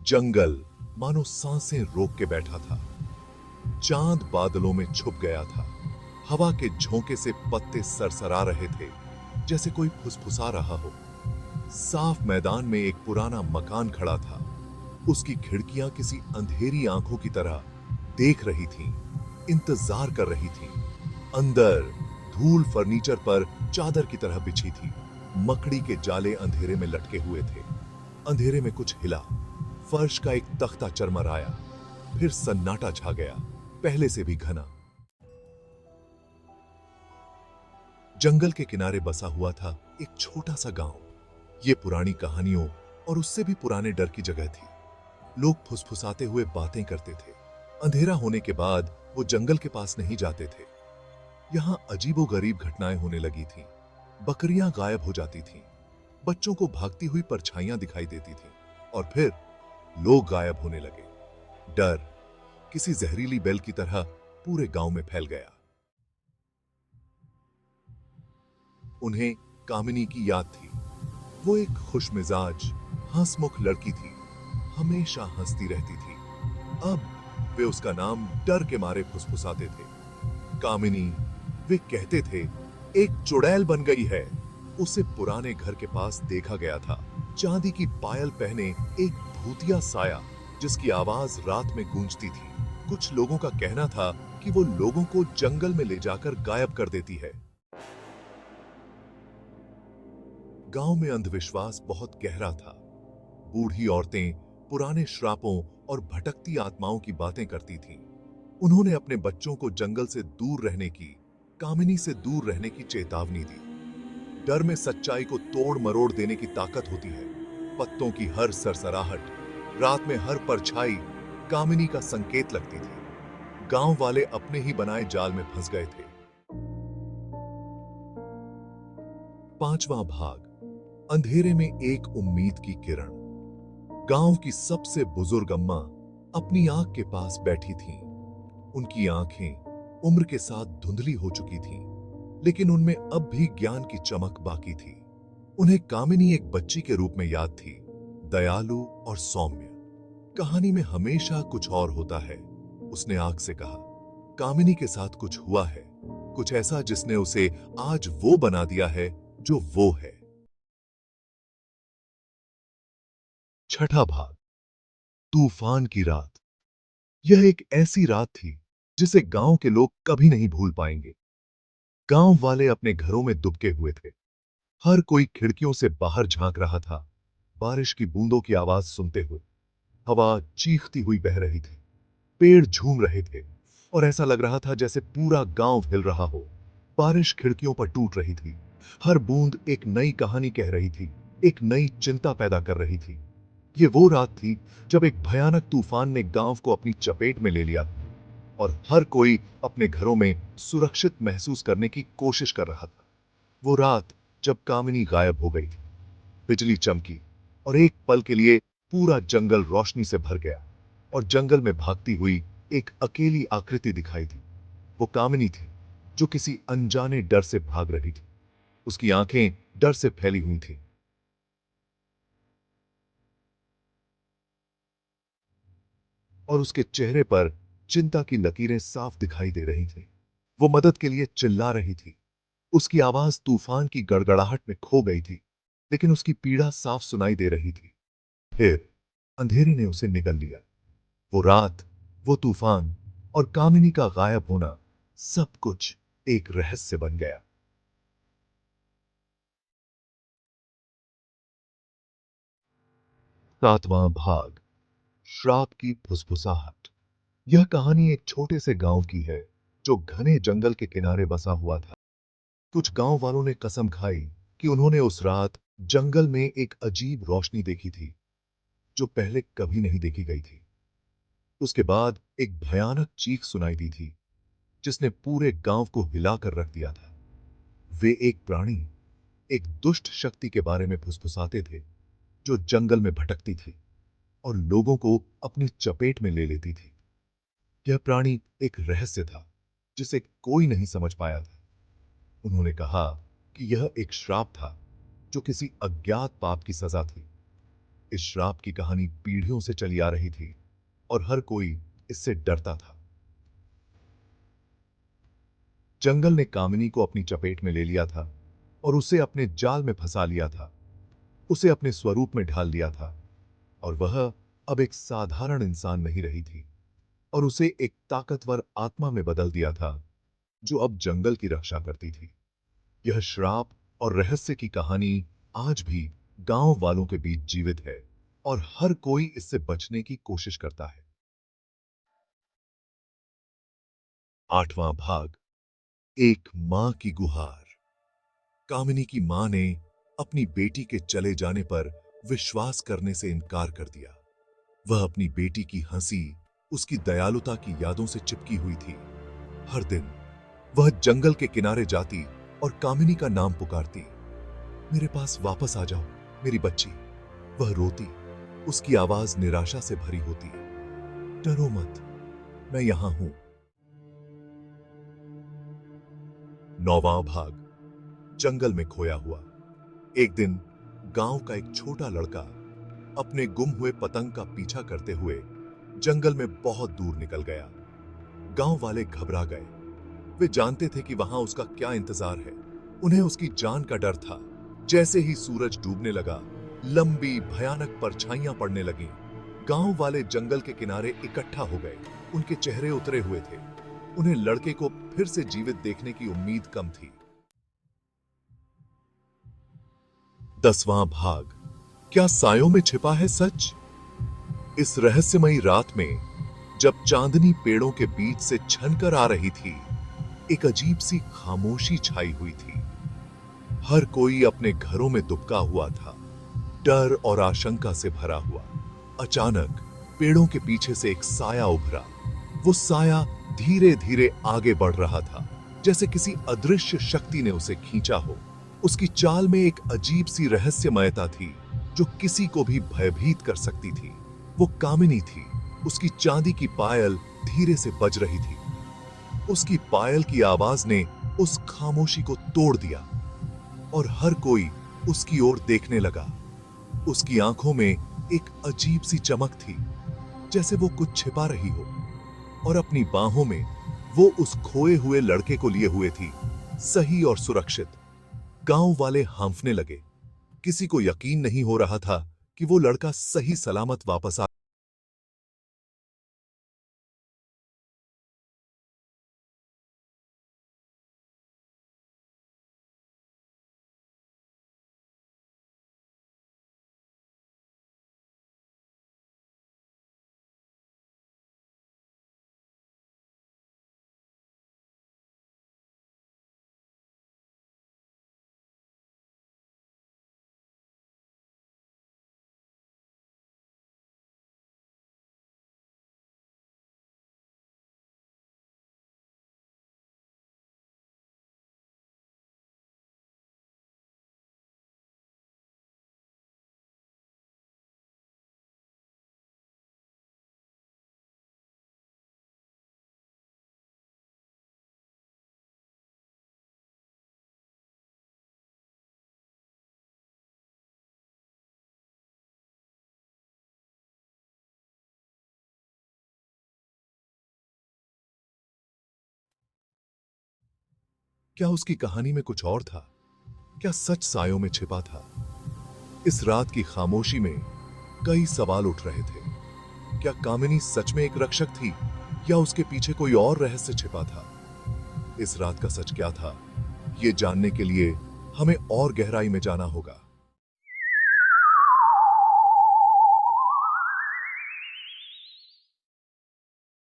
जंगल मानो सांसें रोक के बैठा था। चांद बादलों में छुप गया था। हवा के झोंके से पत्ते सरसरा रहे थे, जैसे कोई फुसफुसा रहा हो। साफ मैदान में एक पुराना मकान खड़ा था। उसकी खिड़कियां किसी अंधेरी आंखों की तरह देख रही थीं, इंतजार कर रही थीं। अंदर धूल फर्नीचर पर चादर की तरह बिछी थी। मकड़ी के जाले अंधेरे में लटके हुए थे। अंधेरे में कुछ हिला। फर्श का एक तख्ता चरमराया, फिर सन्नाटा छा गया, पहले से भी घना। जंगल के किनारे बसा हुआ था एक छोटा सा गांव। ये पुरानी कहानियों और उससे भी पुराने डर की जगह थी। लोग फुसफुसाते हुए बातें करते थे। अंधेरा होने के बाद वो जंगल के पास नहीं जाते थे। यहां अजीबोगरीब घटनाएं होने लगी थीं। बकरियां गायब हो जाती थीं, बच्चों को भागती हुई परछाइयां दिखाई देती थीं, और फिर लोग गायब होने लगे। डर किसी जहरीली बेल की तरह पूरे गांव में फैल गया। उन्हें कामिनी की याद थी। वो एक खुशमिजाज, हंसमुख लड़की थी, हमेशा हंसती रहती थी। अब वे उसका नाम डर के मारे फुसफुसाते थे। कामिनी, वे कहते थे, एक चुड़ैल बन गई है। उसे पुराने घर के पास देखा गया था। चांदी की पायल पहने एक भूतिया साया, जिसकी आवाज रात में गूंजती थी। कुछ लोगों का कहना था कि वो लोगों को जंगल में ले जाकर गायब कर देती है। गांव में अंधविश्वास बहुत गहरा था। बूढ़ी औरतें पुराने श्रापों और भटकती आत्माओं की बातें करती थीं। उन्होंने अपने बच्चों को जंगल से दूर रहने की, कामिनी से दूर रहने की चेतावनी दी। डर में सच्चाई को तोड़ मरोड़ देने की ताकत होती है। पत्तों की हर सरसराहट, रात में हर परछाई कामिनी का संकेत लगती थी। गांव वाले अपने ही बनाए जाल में फंस गए थे। पांचवां भाग, अंधेरे में एक उम्मीद की किरण। गांव की सबसे बुजुर्ग अम्मा अपनी आग के पास बैठी थीं। उनकी आंखें उम्र के साथ धुंधली हो चुकी थीं, लेकिन उनमें अब भी ज्ञान की चमक बाकी थी। उन्हें कामिनी एक बच्ची के रूप में याद थी, दयालु और सौम्य। कहानी में हमेशा कुछ और होता है, उसने आग से कहा। कामिनी के साथ कुछ हुआ है, कुछ ऐसा जिसने उसे आज वो बना दिया है जो वो है। छठा भाग, तूफान की रात। यह एक ऐसी रात थी जिसे गांव के लोग कभी नहीं भूल पाएंगे। गांव वाले अपने घरों में दुबके हुए थे। हर कोई खिड़कियों से बाहर झांक रहा था, बारिश की बूंदों की आवाज सुनते हुए। हवा चीखती हुई बह रही थी, पेड़ झूम रहे थे, और ऐसा लग रहा था जैसे पूरा गांव हिल रहा हो। बारिश खिड़कियों पर टूट रही थी। हर बूंद एक नई कहानी कह रही थी, एक नई चिंता पैदा कर रही थी। ये वो रात थी जब एक भयानक तूफान ने गांव को अपनी चपेट में ले लिया, और हर कोई अपने घरों में सुरक्षित महसूस करने की कोशिश कर रहा था। वो रात जब कामिनी गायब हो गई, बिजली चमकी, और एक पल के लिए पूरा जंगल रोशनी से भर गया, और जंगल में भागती हुई एक अकेली आकृति दिखाई दी। वो कामिनी थी, जो किसी अनजाने डर से भाग रही थी। उसकी आंखें डर से फैली हुई थी, और उसके चेहरे पर चिंता की लकीरें साफ दिखाई दे रही थी। वो मदद के लिए चिल्ला रही थी। उसकी आवाज तूफान की गड़गड़ाहट में खो गई थी, लेकिन उसकी पीड़ा साफ सुनाई दे रही थी। फिर अंधेरे ने उसे निगल लिया। वो रात, वो तूफान, और कामिनी का गायब होना, सब कुछ एक रहस्य बन गया। सातवां भाग, श्राप की फुसफुसाहट। यह कहानी एक छोटे से गांव की है, जो घने जंगल के किनारे बसा हुआ था। कुछ गांव वालों ने कसम खाई कि उन्होंने उस रात जंगल में एक अजीब रोशनी देखी थी, जो पहले कभी नहीं देखी गई थी। उसके बाद एक भयानक चीख सुनाई दी थी, जिसने पूरे गांव को हिलाकर रख दिया था। वे एक प्राणी, एक दुष्ट शक्ति के बारे में फुसफुसाते थे, जो जंगल में भटकती थी और लोगों को अपनी चपेट में ले लेती थी। यह प्राणी एक रहस्य था, जिसे कोई नहीं समझ पाया था। उन्होंने कहा कि यह एक श्राप था, जो किसी अज्ञात पाप की सजा थी। इस श्राप की कहानी पीढ़ियों से चली आ रही थी और हर कोई इससे डरता था। जंगल ने कामिनी को अपनी चपेट में ले लिया था और उसे अपने जाल में फंसा लिया था। उसे अपने स्वरूप में ढाल दिया था और वह अब एक साधारण इंसान नहीं रही थी और उसे एक ताकतवर आत्मा में बदल दिया था जो अब जंगल की रक्षा करती थी। यह श्राप और रहस्य की कहानी आज भी गांव वालों के बीच जीवित है और हर कोई इससे बचने की कोशिश करता है। 8वां भाग, एक मां की गुहार। कामिनी की मां ने अपनी बेटी के चले जाने पर विश्वास करने से इनकार कर दिया। वह अपनी बेटी की हंसी, उसकी दयालुता की यादों से चिपकी हुई थी। हर दिन वह जंगल के किनारे जाती और कामिनी का नाम पुकारती, मेरे पास वापस आ जाओ मेरी बच्ची। वह रोती, उसकी आवाज निराशा से भरी होती, डरो मत, मैं यहां हूं। 9वां भाग, जंगल में खोया हुआ। एक दिन गांव का एक छोटा लड़का अपने गुम हुए पतंग का पीछा करते हुए जंगल में बहुत दूर निकल गया। गांव वाले घबरा गए। वे जानते थे कि वहां उसका क्या इंतजार है। उन्हें उसकी जान का डर था। जैसे ही सूरज डूबने लगा, लंबी भयानक परछाइयां पड़ने लगीं। गांव वाले जंगल के किनारे इकट्ठा हो गए। उनके चेहरे उतरे हुए थे। उन्हें लड़के को फिर से जीवित देखने की उम्मीद कम थी। 10वां भाग, क्या सायों में छिपा है सच? इस रहस्यमयी रात में जब चांदनी पेड़ों के बीच से छनकर आ रही थी, एक अजीब सी खामोशी छाई हुई थी। हर कोई अपने घरों में दुबका हुआ था, डर और आशंका से भरा हुआ। अचानक पेड़ों के पीछे से एक साया उभरा। वो साया धीरे धीरे आगे बढ़ रहा था, जैसे किसी अदृश्य शक्ति ने उसे खींचा हो। उसकी चाल में एक अजीब सी रहस्यमयता थी जो किसी को भी भयभीत कर सकती थी। वो कामिनी थी। उसकी चांदी की पायल धीरे से बज रही थी। उसकी पायल की आवाज ने उस खामोशी को तोड़ दिया और हर कोई उसकी ओर देखने लगा। उसकी आंखों में एक अजीब सी चमक थी, जैसे वो कुछ छिपा रही हो, और अपनी बाहों में वो उस खोए हुए लड़के को लिए हुए थी, सही और सुरक्षित। गांव वाले हांफने लगे। किसी को यकीन नहीं हो रहा था कि वो लड़का सही सलामत वापस आ। क्या उसकी कहानी में कुछ और था? क्या सच सायों में छिपा था? इस रात की खामोशी में कई सवाल उठ रहे थे। क्या कामिनी सच में एक रक्षक थी या उसके पीछे कोई और रहस्य छिपा था? इस रात का सच क्या था, ये जानने के लिए हमें और गहराई में जाना होगा।